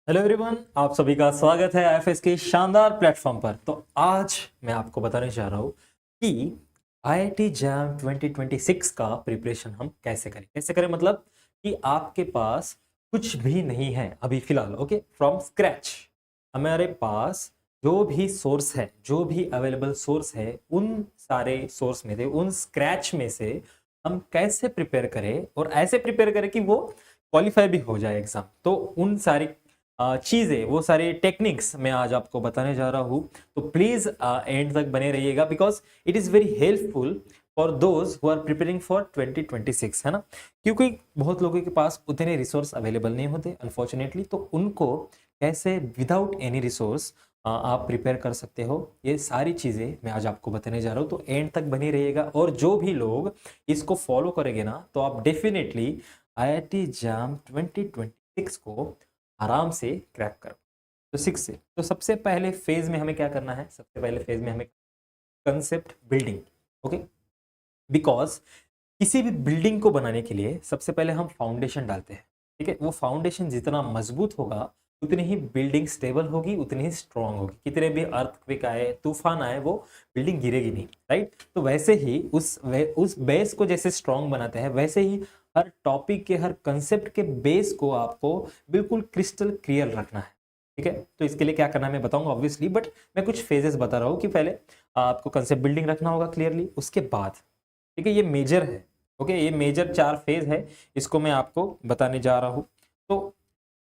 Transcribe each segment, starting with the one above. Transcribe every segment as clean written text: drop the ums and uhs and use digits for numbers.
Hello everyone, आप सभी का स्वागत है आईएफएस के शानदार प्लेटफॉर्म पर। तो आज मैं आपको बताने जा रहा हूँ कि आईआईटी जैम 2026 का प्रिपरेशन हम कैसे करें मतलब कि आपके पास कुछ भी नहीं है अभी फिलहाल। ओके, फ्रॉम स्क्रैच हमारे पास जो भी सोर्स है, जो भी अवेलेबल सोर्स है, उन सारे सोर्स में से, उन स्क्रैच में से हम कैसे प्रिपेयर करें और ऐसे प्रिपेयर करें कि वो क्वालिफाई भी हो जाए एग्जाम। तो उन सारी चीज़ें, वो सारे टेक्निक्स मैं आज आपको बताने जा रहा हूँ। तो प्लीज़ एंड तक बने रहिएगा because it is very helpful for those who are preparing for 2026, है ना। क्योंकि बहुत लोगों के पास उतने रिसोर्स अवेलेबल नहीं होते अनफॉर्चुनेटली, तो उनको कैसे विदाउट एनी रिसोर्स आप प्रिपेयर कर सकते हो, ये सारी चीज़ें मैं आज आपको बताने जा रहा हूँ। तो एंड तक बने रहिएगा और जो भी लोग इसको फॉलो करेंगे ना, तो आप डेफिनेटली आईआईटी जैम 2026 को आराम से क्रैक करो। तो 6 से तो सबसे पहले फेज में हमें क्या करना है, सबसे पहले फेज में हमें कंसेप्ट बिल्डिंग। ओके, बिकॉज किसी भी बिल्डिंग को बनाने के लिए सबसे पहले हम फाउंडेशन डालते हैं। ठीक है, वो फाउंडेशन जितना मजबूत होगा उतनी ही बिल्डिंग स्टेबल होगी, उतनी ही स्ट्रांग होगी। कितने भी अर्थक्वेक आए, तूफान आए, वो बिल्डिंग गिरेगी नहीं। राइट, तो वैसे ही उस बेस को जैसे स्ट्रांग बनाते हैं, वैसे ही हर टॉपिक के, हर कंसेप्ट के बेस को आपको बिल्कुल क्रिस्टल क्लियर रखना है। ठीक है, तो इसके लिए क्या करना है मैं बताऊंगा ऑब्वियसली, बट मैं कुछ फेजेस बता रहा हूँ कि पहले आपको कंसेप्ट बिल्डिंग रखना होगा क्लियरली, उसके बाद ठीक है, ये मेजर है। ओके, ये मेजर 4 फेज है, इसको मैं आपको बताने जा रहा हूँ। तो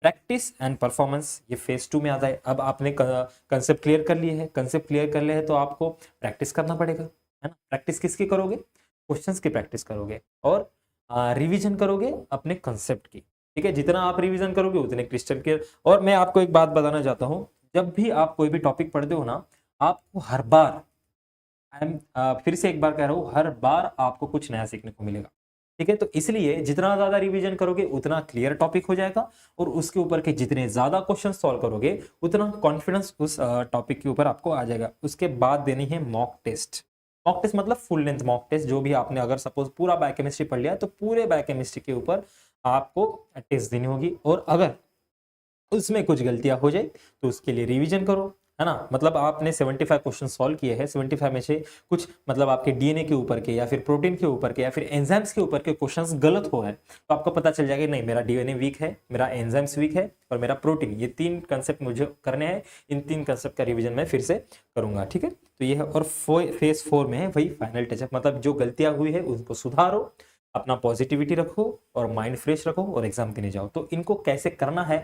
प्रैक्टिस एंड परफॉर्मेंस ये फेज 2 में आता है। अब आपने कंसेप्ट क्लियर कर लिए है, कंसेप्ट क्लियर कर लिए है तो आपको प्रैक्टिस करना पड़ेगा, है ना। प्रैक्टिस किसकी करोगे? क्वेश्चंस की प्रैक्टिस करोगे और रिवीजन करोगे अपने कंसेप्ट की। ठीक है, जितना आप रिवीजन करोगे उतने क्रिस्टल क्लियर। और मैं आपको एक बात बताना चाहता हूँ, जब भी आप कोई भी टॉपिक पढ़ते हो ना, आपको हर बार फिर से एक बार कह रहा हूं, हर बार आपको कुछ नया सीखने को मिलेगा। ठीक है, तो इसलिए जितना ज्यादा रिवीजन करोगे उतना क्लियर टॉपिक हो जाएगा और उसके ऊपर के जितने ज्यादा क्वेश्चन सॉल्व करोगे उतना कॉन्फिडेंस उस टॉपिक के ऊपर आपको आ जाएगा। उसके बाद देनी है मॉक टेस्ट। मॉक टेस्ट मतलब फुल लेंथ मॉक टेस्ट, जो भी आपने अगर सपोज पूरा बायोकेमिस्ट्री पढ़ लिया तो पूरे बायोकेमिस्ट्री के ऊपर आपको टेस्ट देनी होगी। और अगर उसमें कुछ गलतियां हो जाए तो उसके लिए रिवीजन करो, है ना। मतलब आपने 75 क्वेश्चन सॉल्व किए हैं, 75 में से कुछ मतलब आपके डीएनए के ऊपर के या फिर प्रोटीन के ऊपर के या फिर एंजाइम्स के ऊपर के क्वेश्चंस गलत हो है, तो आपको पता चल जाएगा नहीं, मेरा डीएनए वीक है, मेरा एंजाइम्स वीक है और मेरा प्रोटीन, ये 3 कंसेप्ट मुझे करने हैं। इन 3 कंसेप्ट का रिविजन मैं फिर से करूंगा। ठीक है, तो ये है। और फेज 4 में है वही फाइनल टचअप, मतलब जो गलतियां हुई है उनको सुधारो, अपना पॉजिटिविटी रखो और माइंड फ्रेश रखो और एग्जाम देने जाओ। तो इनको कैसे करना है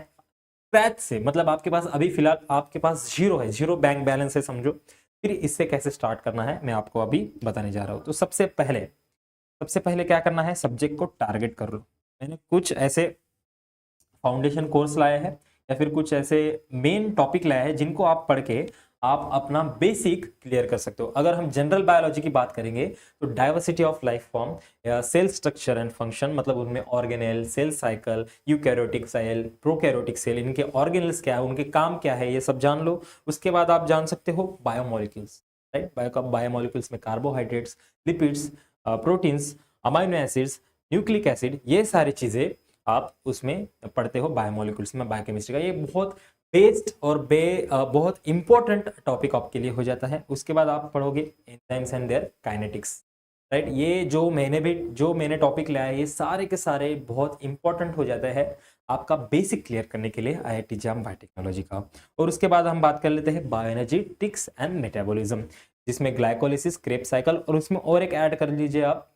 स्क्रैच से, मतलब आपके पास अभी फिलहाल आपके पास जीरो है, जीरो बैंक बैलेंस है समझो, फिर इससे कैसे स्टार्ट करना है मैं आपको अभी बताने जा रहा हूं। तो सबसे पहले क्या करना है, सब्जेक्ट को टारगेट कर लो। मैंने कुछ ऐसे फाउंडेशन कोर्स लाया है या फिर कुछ ऐसे मेन टॉपिक लाया है जिनको आप पढ़ के आप अपना बेसिक क्लियर कर सकते हो। अगर हम जनरल बायोलॉजी की बात करेंगे तो diversity of life form, cell structure and function, मतलब उनमें organelle, cell cycle, eukaryotic cell, prokaryotic cell, इनके ऑर्गेनल्स क्या है, उनके काम क्या है, ये सब जान लो। उसके बाद आप जान सकते हो बायोमोलिक्यूल्स। राइट, बायोमोलिक्यूल्स में carbohydrates, lipids, proteins, amino acids, nucleic acid, ये सारी चीजें आप उसमें पढ़ते हो बायोमोलिक्यूल्स में, बायोकेमिस्ट्री का। ये बहुत बेस्ड और बहुत इंपॉर्टेंट टॉपिक आपके लिए हो जाता है। उसके बाद आप पढ़ोगे enzymes and their kinetics. Right, ये जो मैंने टॉपिक लाया है ये सारे के सारे बहुत इंपॉर्टेंट हो जाता है आपका बेसिक क्लियर करने के लिए आईआईटी जैम बायोटेक्नोलॉजी का। और उसके बाद हम बात कर लेते हैं बायोएनर्जेटिक्स एंड मेटाबॉलिज्म, जिसमें ग्लाइकोलिसिस, क्रेब्स साइकिल, और उसमें और एक ऐड कर लीजिए आप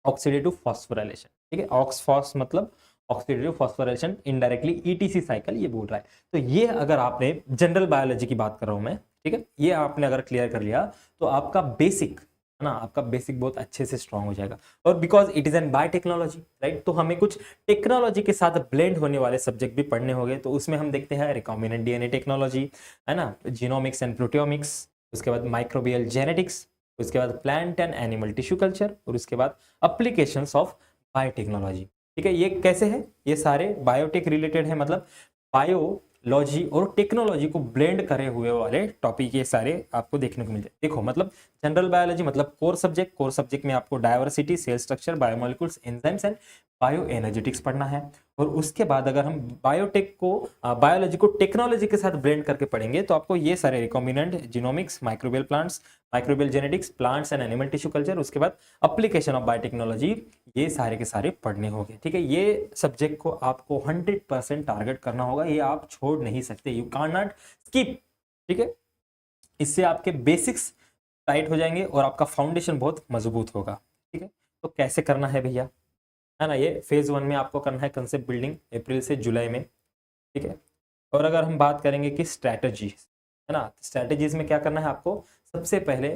ऑक्सीडेटिव फॉस्फोराइलेशन। ठीक है, ऑक्सफॉस मतलब oxidative phosphorylation, indirectly etc cycle ये बोल रहा है। तो ये अगर आपने जनरल बायोलॉजी की बात कर रहा हूं मैं, ठीक है, ये आपने अगर क्लियर कर लिया तो आपका बेसिक, है ना, आपका बेसिक बहुत अच्छे से स्ट्रांग हो जाएगा। और because it is an biotechnology, right, तो हमें कुछ टेक्नोलॉजी के साथ ब्लेंड होने वाले सब्जेक्ट भी पढ़ने होंगे। तो उसमें हम देखते हैं रिकॉम्बिनेंट डीएनए टेक्नोलॉजी, है ना, जीनोमिक्स एंड प्रोटियोमिक्स, उसके बाद माइक्रोबियल जेनेटिक्स, उसके बाद plant and animal tissue culture, और उसके बाद अप्लीकेशंस ऑफ बायोटेक्नोलॉजी। ठीक है, ये कैसे है, ये सारे बायोटेक रिलेटेड है, मतलब बायो लॉजी और टेक्नोलॉजी को ब्लेंड करे हुए वाले टॉपिक ये सारे आपको देखने को मिल जाए। देखो मतलब जनरल बायोलॉजी मतलब कोर सब्जेक्ट में आपको diversity, cell structure, biomolecules, enzymes and bioenergetics पढ़ना है। और उसके बाद अगर हम बायोलॉजी को टेक्नोलॉजी के साथ ब्लेंड करके पढ़ेंगे तो आपको ये सारे recombinant, genomics, microbial plants, microbial genetics, plants and animal tissue culture, उसके बाद एप्लीकेशन ऑफ बायोटेक्नोलॉजी, ये सारे के सारे पढ़ने होंगे। ठीक है, ये सब्जेक्ट को आपको 100% टारगेट करना होगा, ये आप छोड़ नहीं सकते, यू कैन नॉट स्किप। ठीक है, इससे आपके बेसिक्स टाइट हो जाएंगे और आपका फाउंडेशन बहुत मजबूत होगा। ठीक है, तो कैसे करना है भैया, है ना, ये फेज 1 में आपको करना है कंसेप्ट बिल्डिंग अप्रैल से जुलाई में। ठीक है, और अगर हम बात करेंगे कि स्ट्रैटेजी, है ना, स्ट्रैटेजीज में क्या करना है आपको, सबसे पहले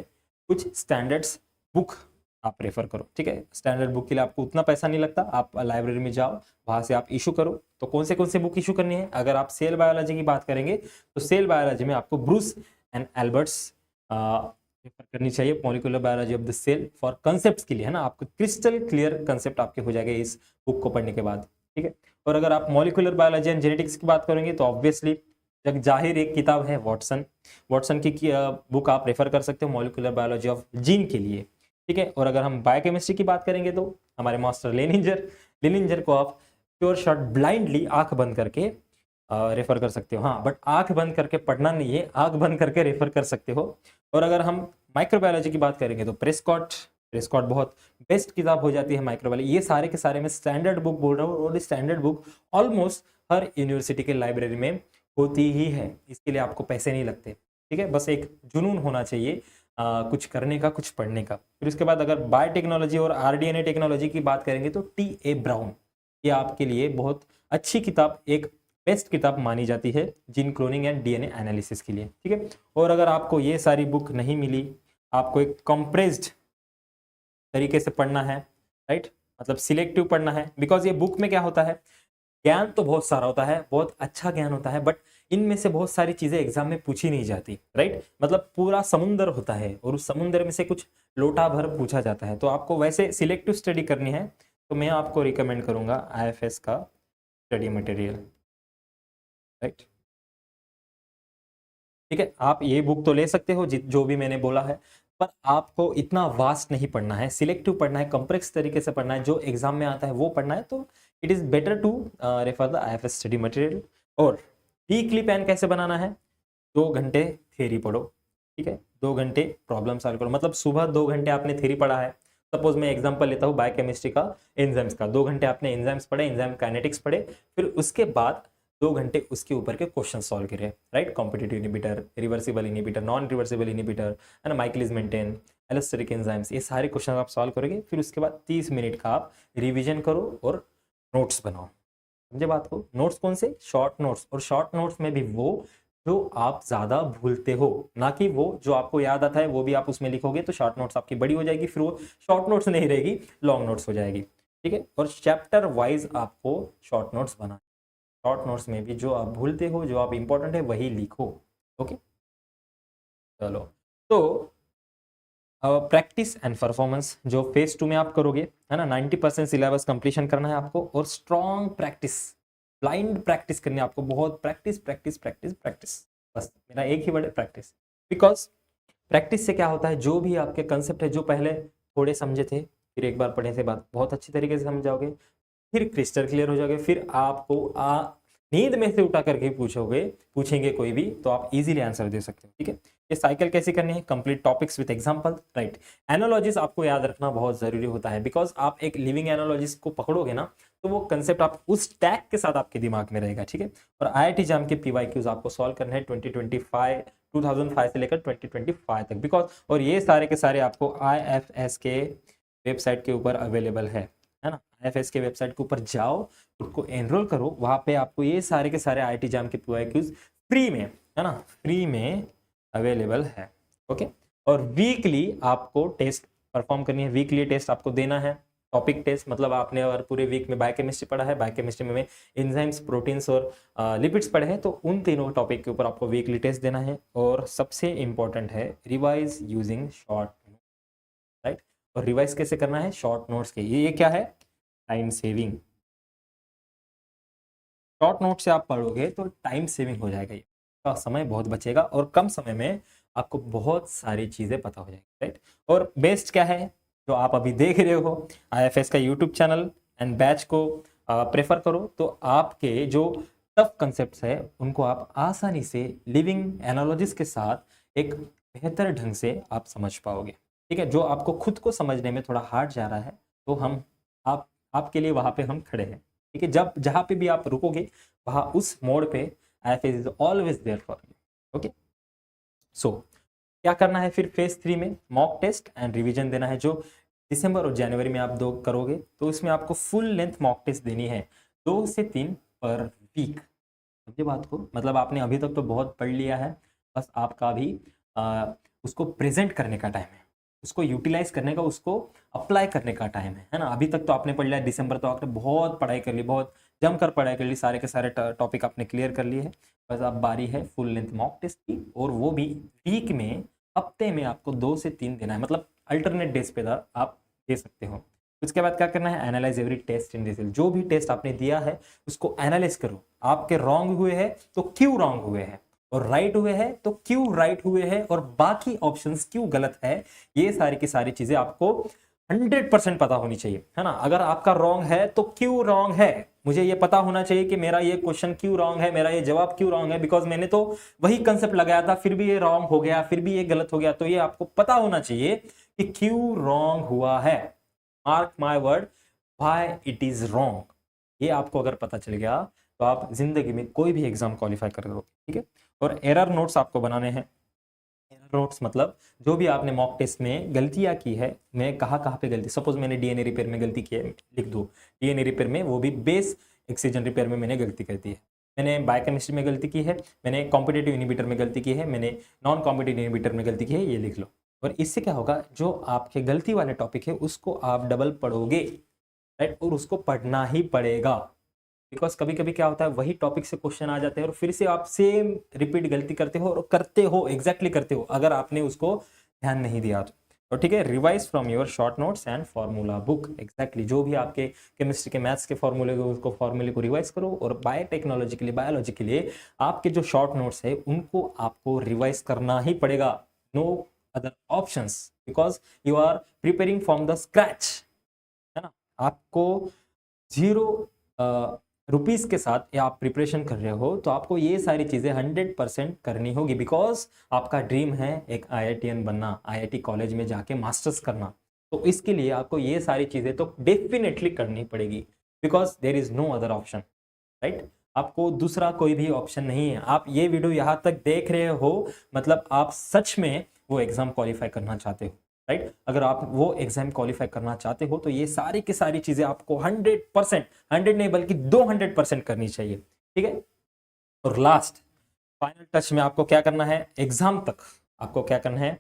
कुछ स्टैंडर्ड्स बुक आप रेफर करो। ठीक है, स्टैंडर्ड बुक के लिए आपको उतना पैसा नहीं लगता, आप लाइब्रेरी में जाओ, वहां से आप इशू करो। तो कौन से बुक इशू करनी है, अगर आप सेल बायोलॉजी की बात करेंगे तो सेल बायोलॉजी में आपको ब्रूस एंड एल्बर्ट्स रेफर करनी चाहिए, molecular biology of the cell for concept के लिए, है ना, आपको क्रिस्टल क्लियर कंसेप्ट आपके हो जाएगा इस बुक को पढ़ने के बाद। ठीक है, और अगर आप मॉलिक्यूलर बायोलॉजी एंड जेनेटिक्स की बात करेंगे तो ऑब्वियसली जग जाहिर एक किताब है वॉटसन की बुक आप रेफर कर सकते हो मॉलिक्यूलर बायोलॉजी ऑफ जीन के लिए। ठीक है, और अगर हम बायोकेमिस्ट्री की बात करेंगे तो हमारे मास्टर लेनिंजर को आप प्योर शॉट ब्लाइंडली आंख बंद करके रेफर कर सकते हो। हाँ, बट आंख बंद करके पढ़ना नहीं है, आंख बंद करके रेफर कर सकते हो। और अगर हम माइक्रोबायोलॉजी की बात करेंगे तो प्रेस्कॉट बहुत बेस्ट किताब हो जाती है माइक्रोबायोलॉजी। ये सारे के सारे मैं स्टैंडर्ड बुक बोल रहा हूँ और स्टैंडर्ड बुक ऑलमोस्ट हर यूनिवर्सिटी के लाइब्रेरी में होती ही है, इसके लिए आपको पैसे नहीं लगते। ठीक है, बस एक जुनून होना चाहिए कुछ करने का, कुछ पढ़ने का। फिर उसके बाद अगर बायोटेक्नोलॉजी और आरडीएनए टेक्नोलॉजी की बात करेंगे तो टी.ए. ब्राउन, ये आपके लिए बहुत अच्छी किताब, एक बेस्ट किताब मानी जाती है gene cloning and DNA analysis के लिए। ठीक है, और अगर आपको ये सारी बुक नहीं मिली, आपको एक कंप्रेस्ड तरीके से पढ़ना है, राइट, मतलब सिलेक्टिव पढ़ना है, बिकॉज ये बुक में क्या होता है, ज्ञान तो बहुत सारा होता है, बहुत अच्छा ज्ञान होता है, बट इनमें से बहुत सारी चीजें एग्जाम में पूछी नहीं जाती, राइट, मतलब पूरा समुंदर होता है और उस समुंदर में से कुछ लोटा भर पूछा जाता है। तो आपको वैसे सिलेक्टिव स्टडी करनी है तो मैं आपको रिकमेंड करूंगा आईएफएस का स्टडी मटेरियल, राइट। ठीक है, आप ये बुक तो ले सकते हो जो भी मैंने बोला है, पर आपको इतना वास्ट नहीं पढ़ना है, सिलेक्टिव पढ़ना है, कॉम्प्लेक्स तरीके से पढ़ना है, जो एग्जाम में आता है वो पढ़ना है। तो it is better to refer the IFS study material. और वीकली प्लान कैसे बनाना है, 2 घंटे थ्योरी पढ़ो। ठीक है, 2 घंटे प्रॉब्लम सॉल्व करो, मतलब सुबह 2 घंटे आपने थ्योरी पढ़ा है, सपोज मैं एग्जांपल लेता हूँ बायोकेमिस्ट्री का, एंजाइम्स का, 2 घंटे आपने एंजाइम्स पढ़े, एंजाइम काइनेटिक्स पढ़े, फिर उसके बाद 2 घंटे उसके ऊपर के क्वेश्चन सॉल्व करे, right, competitive inhibitor, reversible inhibitor, non reversible inhibitor, है ना, माइकलिस मेंटेन, एलोस्टेरिक एंजाइम्स, ये सारे क्वेश्चन आप सॉल्व करोगे। फिर उसके बाद 30 मिनट का आप रिवीजन करो और नोट्स बनाओ। समझे बात को, नोट्स कौन से, शॉर्ट नोट्स, और शॉर्ट नोट्स में भी वो जो आप ज्यादा भूलते हो, ना कि वो जो आपको याद आता है वो भी आप उसमें लिखोगे, तो शॉर्ट नोट्स आपकी बड़ी हो जाएगी, फिर वो शॉर्ट नोट्स नहीं रहेगी, लॉन्ग नोट्स हो जाएगी। ठीक है, और चैप्टर वाइज आपको शॉर्ट नोट्स बना, शॉर्ट नोट्स में भी जो आप भूलते हो, जो आप इंपॉर्टेंट है वही लिखो। ओके, चलो, तो प्रैक्टिस एंड परफॉर्मेंस जो फेज 2 में आप करोगे, है ना, 90% सिलेबस कंप्लीशन करना है आपको, और स्ट्रॉन्ग प्रैक्टिस, ब्लाइंड प्रैक्टिस करनी है आपको, बहुत प्रैक्टिस प्रैक्टिस प्रैक्टिस प्रैक्टिस, बस मेरा एक ही वर्ड है, प्रैक्टिस। बिकॉज प्रैक्टिस से क्या होता है, जो भी आपके कंसेप्ट है जो पहले थोड़े समझे थे, फिर एक बार पढ़ने से बाद बहुत अच्छी तरीके से समझ जाओगे, फिर क्रिस्टल क्लियर हो जाओगे, फिर आपको नींद में से उठा करके पूछेंगे कोई भी, तो आप इजीली आंसर दे सकते हो। ठीक है, ये साइकिल कैसे करनी है, complete topics with example, right. Analogies आपको याद रखना बहुत जरूरी होता है, बिकॉज आप एक लिविंग एनालॉजिस्ट को पकड़ोगे ना, तो वो कंसेप्ट आप उस टैग के साथ आपके दिमाग में रहेगा। ठीक है, और आईआईटी जाम के पीवाईक्यूज आपको सॉल्व करने हैं 2005 से लेकर 2025 तक, बिकॉज, और ये सारे के सारे आपको आईएफएस के वेबसाइट के ऊपर अवेलेबल है ना, आईएफएस के वेबसाइट के ऊपर जाओ, उसको एनरोल करो, वहां पे आपको ये सारे के सारे आईआईटी जाम के पीवाईक्यूज फ्री में, है ना, फ्री में अवेलेबल है। ओके, और वीकली आपको टेस्ट परफॉर्म करनी है, वीकली टेस्ट आपको देना है, टॉपिक टेस्ट, मतलब आपने अगर पूरे वीक में बायोकेमिस्ट्री पढ़ा है, बायोकेमिस्ट्री में एंजाइम्स, प्रोटीन्स और लिपिड्स पढ़े हैं, तो उन तीनों टॉपिक के ऊपर आपको वीकली टेस्ट देना है। और सबसे इंपॉर्टेंट है रिवाइज यूजिंग शॉर्ट, राइट, और रिवाइज कैसे करना है, शॉर्ट नोट्स के, ये क्या है, टाइम सेविंग, शॉर्ट नोट से आप पढ़ोगे तो टाइम सेविंग हो जाएगा, ये का समय बहुत बचेगा और कम समय में आपको बहुत सारी चीज़ें पता हो जाएगी, राइट। और बेस्ट क्या है, जो आप अभी देख रहे हो आईएफएस का यूट्यूब चैनल एंड बैच को प्रेफर करो, तो आपके जो टफ कंसेप्ट्स है उनको आप आसानी से लिविंग एनालॉजिस के साथ एक बेहतर ढंग से आप समझ पाओगे, ठीक है। जो आपको खुद को समझने में थोड़ा हार्ड जा रहा है, तो हम आपके लिए वहाँ पे हम खड़े हैं, ठीक है। जब जहाँ पे भी आप रुकोगे वहाँ उस मोड पे IFS is always there for you, okay. So क्या करना है फिर फेज 3 में, मॉक टेस्ट एंड रिवीजन देना है, जो दिसंबर और जनवरी में आप 2 करोगे, तो इसमें आपको फुल लेंथ मॉक टेस्ट देनी है 2 से 3 पर वीक। समझे बात को, मतलब आपने अभी तक तो बहुत पढ़ लिया है, बस आपका अभी उसको प्रेजेंट करने का टाइम है, उसको यूटिलाइज करने का, उसको अप्लाई करने का टाइम है ना। अभी तक तो आपने पढ़ लिया, दिसंबर तो आपने बहुत पढ़ाई कर ली, बहुत जमकर पढ़ाई कर ली, सारे के सारे टॉपिक आपने क्लियर कर लिए हैं। बस अब बारी है फुल लेंथ मॉक टेस्ट की, और वो भी वीक में, हफ्ते में आपको 2 से 3 देना है, मतलब अल्टरनेट डेज पे आप दे सकते हो। उसके बाद क्या करना है, analyse every test in detail. जो भी टेस्ट आपने दिया है उसको एनालाइज करो, आपके रॉन्ग हुए हैं तो क्यों रॉन्ग हुए हैं, और राइट हुए हैं तो क्यों राइट हुए हैं, और बाकी ऑप्शंस क्यों गलत है। ये सारी की सारी चीजें आपको 100% पता होनी चाहिए, है ना। अगर आपका रॉन्ग है तो क्यों रॉन्ग है, मुझे ये पता होना चाहिए कि मेरा ये क्वेश्चन क्यों रॉन्ग है, मेरा ये जवाब क्यों रॉन्ग है, बिकॉज मैंने तो वही कंसेप्ट लगाया था, फिर भी ये रॉन्ग हो गया, फिर भी ये गलत हो गया। तो ये आपको पता होना चाहिए कि क्यों रॉन्ग हुआ है। Mark my word, why it is wrong. ये आपको अगर पता चल गया तो आप जिंदगी में कोई भी एग्जाम क्वालिफाई कर लो, ठीक है। और एरर नोट्स आपको बनाने हैं। एरर नोट्स मतलब जो भी आपने मॉक टेस्ट में गलतियां की है, मैं कहाँ पे गलती, सपोज मैंने डीएनए रिपेयर में गलती की है, लिख दो डीएनए रिपेयर में, वो भी बेस एक्सीजन रिपेयर में मैंने गलती कर दी है, मैंने बायोकेमिस्ट्री में गलती की है, मैंने कॉम्पिटेटिव इनहिबिटर में गलती की है, मैंने नॉन कॉम्पिटेटिव इनहिबिटर में गलती की है, ये लिख लो। और इससे क्या होगा, जो आपके गलती वाले टॉपिक है उसको आप डबल पढ़ोगे, राइट, और उसको पढ़ना ही पड़ेगा, बिकॉज कभी कभी क्या होता है, वही टॉपिक से क्वेश्चन आ जाते हैं और फिर से आप सेम रिपीट गलती करते हो, और करते हो एग्जैक्टली करते हो, अगर आपने उसको ध्यान नहीं दिया तो ठीक है। Revise from your short notes and formula book, exactly जो भी आपके केमिस्ट्री के मैथ्स के फॉर्मूले को, उसको फॉर्मूले को रिवाइज करो। और बायोटेक्नोलॉजी के लिए, बायोलॉजी के लिए आपके जो शॉर्ट नोट्स है उनको आपको रिवाइज करना ही पड़ेगा, no other options, because you are preparing from the scratch, है ना। आपको 0 रुपीस के साथ या आप प्रिपरेशन कर रहे हो, तो आपको ये सारी चीजें 100% करनी होगी, बिकॉज आपका ड्रीम है एक IITian बनना, IIT कॉलेज में जाके मास्टर्स करना। तो इसके लिए आपको ये सारी चीजें तो डेफिनेटली करनी पड़ेगी, because there is no other option, right. आपको दूसरा कोई भी ऑप्शन नहीं है। आप ये वीडियो यहाँ तक देख रहे हो, मतलब आप सच में वो एग्जाम क्वालिफाई करना चाहते हो, राइट। अगर आप वो एग्जाम क्वालिफाई करना चाहते हो तो ये सारी की सारी चीजें आपको 100%, 100 नहीं बल्कि 200% करनी चाहिए, ठीक है। और लास्ट फाइनल टच में आपको क्या करना है, एग्जाम तक आपको क्या करना है,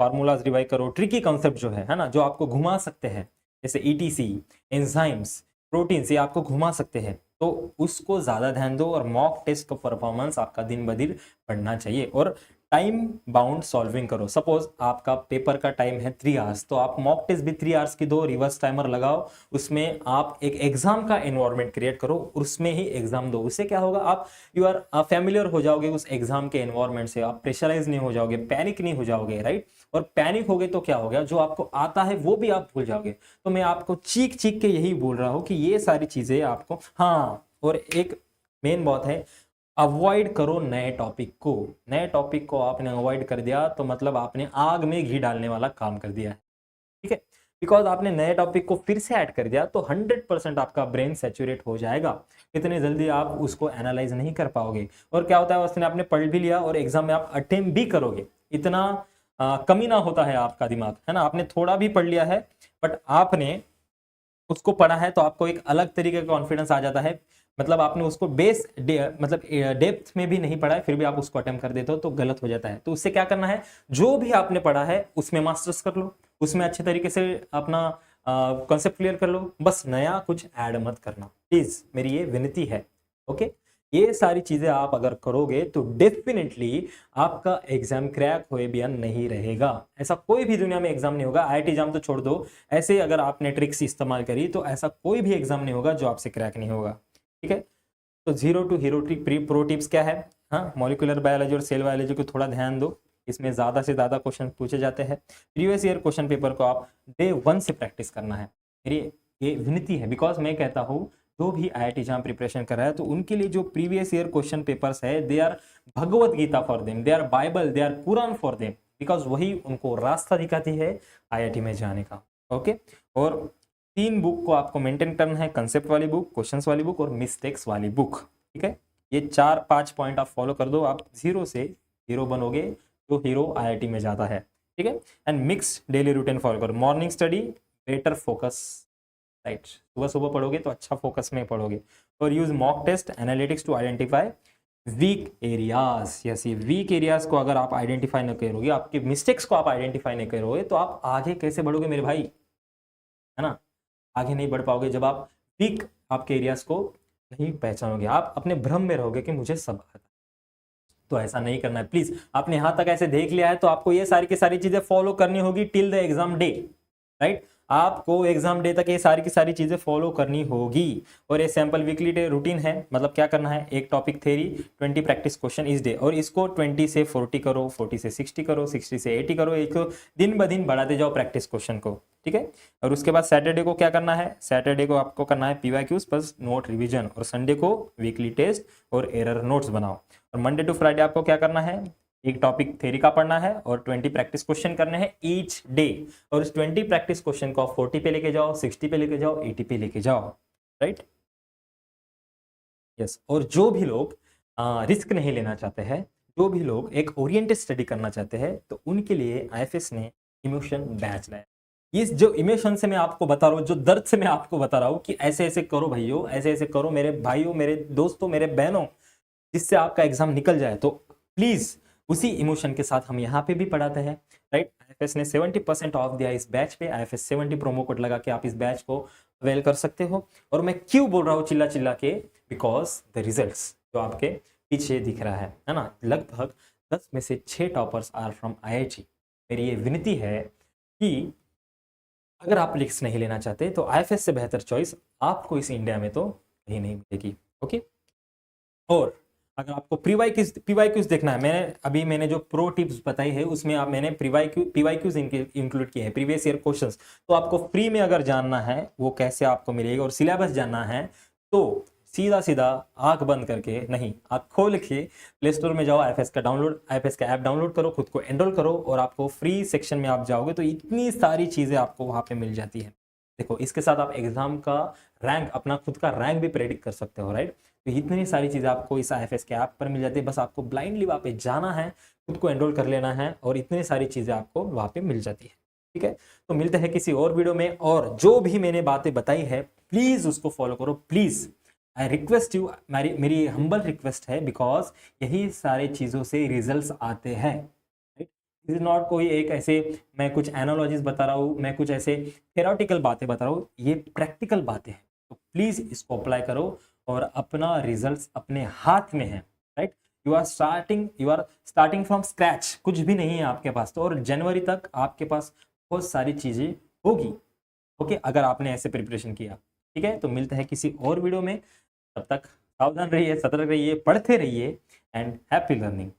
फॉर्मूलाज रिवाइज करो, ट्रिकी कॉन्सेप्ट जो है ना, जो आपको घुमा सकते हैं, जैसे ETC, एंजाइम्स, प्रोटीन्स, ये आपको घुमा सकते हैं, तो उसको ज्यादा ध्यान दो। और मॉक टेस्ट का परफॉर्मेंस आपका दिन ब दिन बढ़ना चाहिए। और टाइम बाउंड सॉल्विंग करो, सपोज आपका पेपर का टाइम है 3 आवर्स, तो आप मॉक टेस्ट भी 3 आवर्स की दो, रिवर्स टाइमर लगाओ, उसमें आप एक एग्जाम का एनवायरनमेंट क्रिएट करो, उसमें ही एग्जाम दो। उससे क्या होगा, आप यू आर फैमिलियर हो जाओगे उस एग्जाम के एनवायरनमेंट से, आप प्रेशराइज नहीं हो जाओगे, पैनिक नहीं हो जाओगे, राइट। और पैनिक हो गए तो क्या हो गया, जो आपको आता है वो भी आप भूल जाओगे। तो मैं आपको चीख चीख के यही बोल रहा हूँ कि ये सारी चीजें आपको, हाँ, और एक मेन बात है, अवॉइड करो नए टॉपिक को। नए टॉपिक को आपने अवॉइड कर दिया तो मतलब आपने आग में घी डालने वाला काम कर दिया है, ठीक है। बिकॉज आपने नए टॉपिक को फिर से ऐड कर दिया तो 100% आपका ब्रेन सैचुरेट हो जाएगा, इतने जल्दी आप उसको एनालाइज नहीं कर पाओगे। और क्या होता है, उसने आपने पढ़ भी लिया और एग्जाम में आप अटेम्प्ट भी करोगे, इतना कमी ना होता है आपका दिमाग, है ना। आपने थोड़ा भी पढ़ लिया है बट आपने उसको पढ़ा है तो आपको एक अलग तरीके का कॉन्फिडेंस आ जाता है, मतलब आपने उसको मतलब डेप्थ में भी नहीं पढ़ा है, फिर भी आप उसको अटेम्प्ट कर देते हो तो गलत हो जाता है। तो उससे क्या करना है, जो भी आपने पढ़ा है उसमें मास्टर्स कर लो, उसमें अच्छे तरीके से अपना कॉन्सेप्ट क्लियर कर लो, बस नया कुछ ऐड मत करना, प्लीज, मेरी ये विनती है, ओके। ये सारी चीजें आप अगर करोगे तो डेफिनेटली आपका एग्जाम क्रैक हुए बिना नहीं रहेगा। ऐसा कोई भी दुनिया में एग्जाम नहीं होगा, IIT एग्जाम तो छोड़ दो, ऐसे अगर आपने ट्रिक्स इस्तेमाल करी तो ऐसा कोई भी एग्जाम नहीं होगा जो आपसे क्रैक नहीं होगा, ठीक है। तो zero to hero pro tips क्या है, हाँ, मॉलिक्यूलर बायोलॉजी और सेल बायोलॉजी को थोड़ा ध्यान दो, इसमें ज़्यादा से ज़्यादा क्वेश्चन पूछे जाते हैं। प्रीवियस ईयर क्वेश्चन पेपर को आप डे 1 से प्रैक्टिस करना है, मेरी ये विनती है। बिकॉज मैं कहता हूँ जो भी IIT एग्जाम प्रिपरेशन कर रहा है तो उनके लिए जो प्रीवियस ईयर क्वेश्चन पेपर्स है, they are Bhagavad Gita for them, they are Bible, they are Quran for them, because वही उनको रास्ता दिखाती है IIT में जाने का। ओके, और 3 बुक को आपको मेंटेन करना है, कंसेप्ट वाली बुक, क्वेश्चंस वाली बुक और मिस्टेक्स वाली बुक। ठीक है, ये 4-5 पॉइंट आप फॉलो कर दो, आप जीरो से हीरो बनोगे, जो हीरो IIT में जाता है। ठीक है, and mix daily routine follow करो, morning study, better focus, right, सुबह सुबह पढ़ोगे तो अच्छा फोकस में पढ़ोगे, और use mock test analytics to identify weak areas. Yes, ये वीक एरियाज को अगर आप आइडेंटिफाई न करोगे, आपके मिस्टेक्स को आप आइडेंटिफाई नहीं करोगे, तो आप आगे कैसे बढ़ोगे मेरे भाई, है ना, आगे नहीं बढ़ पाओगे जब आप वीक आपके एरियाज को नहीं पहचानोगे, आप अपने भ्रम में रहोगे कि मुझे सब आता है। तो ऐसा नहीं करना है प्लीज। आपने यहां तक ऐसे देख लिया है तो आपको ये सारी की सारी चीजें फॉलो करनी होगी till the exam day, right, आपको एग्जाम डे तक ये सारी की सारी चीजें फॉलो करनी होगी। और ये सैंपल वीकली डे रूटीन है, मतलब क्या करना है, एक टॉपिक थ्योरी, 20 प्रैक्टिस क्वेश्चन इस डे, और इसको 20 से 40 करो, 40 से 60 करो, 60 से 80 करो, इसको दिन ब दिन बढ़ाते जाओ प्रैक्टिस क्वेश्चन को। ठीक है, और उसके बाद सैटरडे को क्या करना है, सैटरडे को आपको करना है PYQs प्लस नोट रिविजन, और संडे को वीकली टेस्ट और एरर नोट्स बनाओ। और मंडे टू फ्राइडे आपको क्या करना है, एक टॉपिक थ्योरी का पढ़ना है और 20 प्रैक्टिस क्वेश्चन करने हैं ईच डे, और इस 20 प्रैक्टिस क्वेश्चन को 40 पे लेके जाओ, 60 पे लेके जाओ, 80 पे लेके जाओ, राइट। यस, और जो भी लोग रिस्क नहीं लेना चाहते हैं, जो भी लोग एक ओरिएंटेड स्टडी करना चाहते हैं, तो उनके लिए IFS ने इमोशन बैच लाया। ये जो इमोशन से मैं आपको बता रहा हूँ, जो दर्द से मैं आपको बता रहा हूँ कि ऐसे ऐसे करो भाइयों, ऐसे ऐसे करो मेरे भाइयों, मेरे दोस्तों, मेरे बहनों, जिससे आपका एग्जाम निकल जाए, तो प्लीज उसी इमोशन के साथ हम यहाँ पे भी पढ़ाते हैं, राइट। IFS ने 70% ऑफ दिया इस बैच पे, IFS 70 प्रोमो कोड लगा के आप इस बैच को अवेल कर सकते हो। और मैं क्यों बोल रहा हूँ चिल्ला चिल्ला के, बिकॉज द रिजल्ट्स जो आपके पीछे दिख रहा है ना, लगभग 10 में से 6 टॉपर्स आर फ्रॉम IIT। मेरी ये विनती है कि अगर आप रिस्क नहीं लेना चाहते तो IFS से बेहतर चॉइस आपको इस इंडिया में तो कहीं नहीं मिलेगी। ओके, और अगर आपको PYQs देखना है, मैंने जो प्रो टिप्स बताई है उसमें मैंने PYQs इंक्लूड किए हैं, प्रीवियस ईयर क्वेश्चंस। तो आपको फ्री में अगर जानना है वो कैसे आपको मिलेगा और सिलेबस जानना है, तो सीधा सीधा आंख बंद करके नहीं, आंख खोल के प्ले स्टोर में जाओ, IFS का ऐप डाउनलोड करो, खुद को एनरोल करो, और आपको फ्री सेक्शन में आप जाओगे तो इतनी सारी चीजें आपको वहां पे मिल जाती है। देखो, इसके साथ आप एग्जाम का रैंक, अपना खुद का रैंक भी प्रेडिक्ट कर सकते हो, राइट। तो इतनी सारी चीजें आपको इस IFS के ऐप पर मिल जाती है, बस आपको ब्लाइंडली वहाँ पे जाना है, खुद को एनरोल कर लेना है, और इतनी सारी चीजें आपको वहाँ पे मिल जाती है। ठीक है, तो मिलते हैं किसी और वीडियो में, और जो भी मैंने बातें बताई है प्लीज उसको फॉलो करो, प्लीज आई रिक्वेस्ट यू, मेरी हम्बल रिक्वेस्ट है, बिकॉज यही सारी चीजों से रिजल्ट्स आते हैं, राइट। दिस इज नॉट कोई एक ऐसे मैं कुछ एनालॉजीज बता रहा हूँ, मैं कुछ ऐसे थेरोटिकल बातें बता रहा हूँ, ये प्रैक्टिकल बातें हैं। तो प्लीज इसको अप्लाई करो और अपना रिजल्ट्स अपने हाथ में है, right. You are starting from scratch, कुछ भी नहीं है आपके पास, तो और जनवरी तक आपके पास बहुत सारी चीजें होगी। ओके, अगर आपने ऐसे प्रिपरेशन किया। ठीक है, तो मिलते हैं किसी और वीडियो में, तब तक सावधान रहिए, सतर्क रहिए, पढ़ते रहिए, एंड हैप्पी लर्निंग।